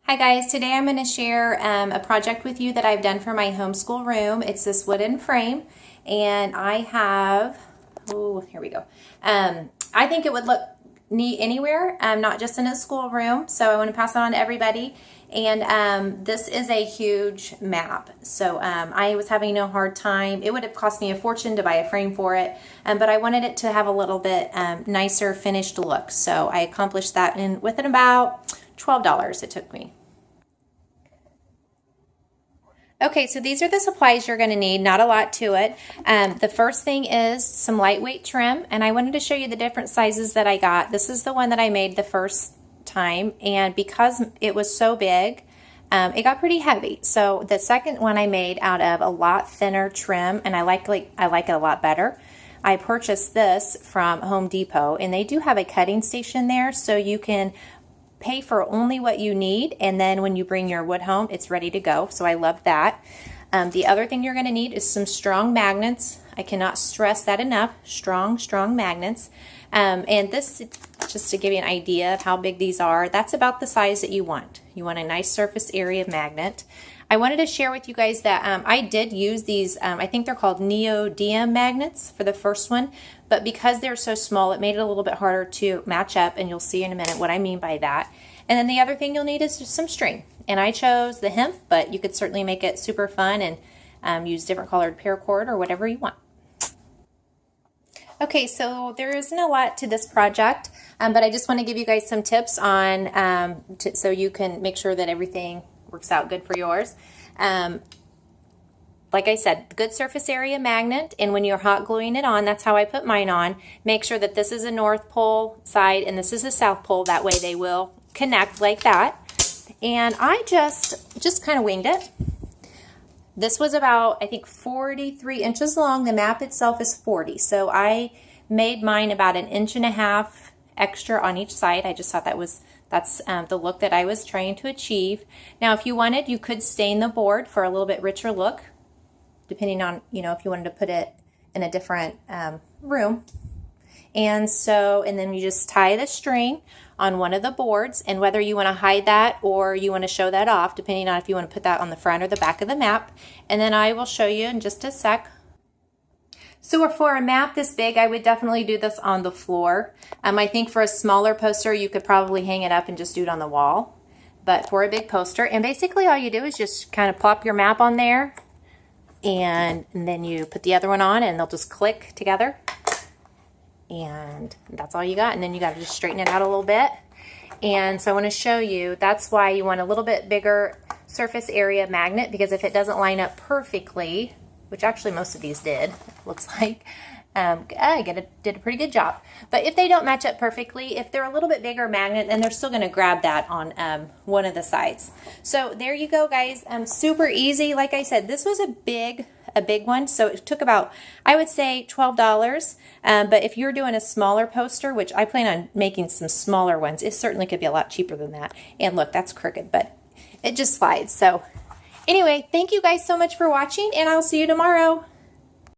Hi guys, today I'm going to share a project with you that I've done for my homeschool room. It's this wooden frame and I have, oh, here we go. I think it would look neat anywhere, not just in a school room, so I want to pass it on to everybody. And this is a huge map, so I was having no hard time. It would have cost me a fortune to buy a frame for it, but I wanted it to have a little bit nicer finished look, so I accomplished that within about $12 it took me. Okay, so these are the supplies you're going to need, not a lot to it. The first thing is some lightweight trim, and I wanted to show you the different sizes that I got. This is the one that I made the first time, and because it was so big, it got pretty heavy. So the second one I made out of a lot thinner trim, and I like it a lot better. I purchased this from Home Depot, and they do have a cutting station there, so you can pay for only what you need, and then when you bring your wood home, it's ready to go. So I love that. The other thing you're going to need is some strong magnets. I cannot stress that enough. Strong magnets. And this, just to give you an idea of how big these are, that's about the size that you want. You want a nice surface area magnet. I wanted to share with you guys that I did use these, I think they're called neodymium magnets for the first one, but because they're so small, it made it a little bit harder to match up, and you'll see in a minute what I mean by that. And then the other thing you'll need is just some string, and I chose the hemp, but you could certainly make it super fun and use different colored paracord or whatever you want. Okay, so there isn't a lot to this project, but I just want to give you guys some tips on so you can make sure that everything works out good for yours. Like I said, good surface area magnet, and when you're hot gluing it on, that's how I put mine on. Make sure that this is a North Pole side and this is a South Pole. That way they will connect like that. And I just kind of winged it. This was about, I think, 43 inches long. The map itself is 40. So I made mine about 1.5 inches extra on each side. I just thought that's the look that I was trying to achieve. Now, if you wanted, you could stain the board for a little bit richer look, depending on, if you wanted to put it in a different room. And then you just tie the string on one of the boards, and whether you want to hide that or you want to show that off, depending on if you want to put that on the front or the back of the map. And then I will show you in just a sec. So for a map this big, I would definitely do this on the floor. I think for a smaller poster, you could probably hang it up and just do it on the wall. But for a big poster, and basically all you do is just kind of plop your map on there, and then you put the other one on, and they'll just click together. And that's all you got. And then you got to just straighten it out a little bit. And so I want to show you, that's why you want a little bit bigger surface area magnet, because if it doesn't line up perfectly, which actually most of these did, looks like, I did a pretty good job. But if they don't match up perfectly, if they're a little bit bigger magnet, then they're still going to grab that on one of the sides. So there you go, guys. Super easy. Like I said, this was a big one, so it took about, I would say, $12. But if you're doing a smaller poster, which I plan on making some smaller ones, it certainly could be a lot cheaper than that. And look, that's crooked, but it just slides. So anyway, thank you guys so much for watching, and I'll see you tomorrow.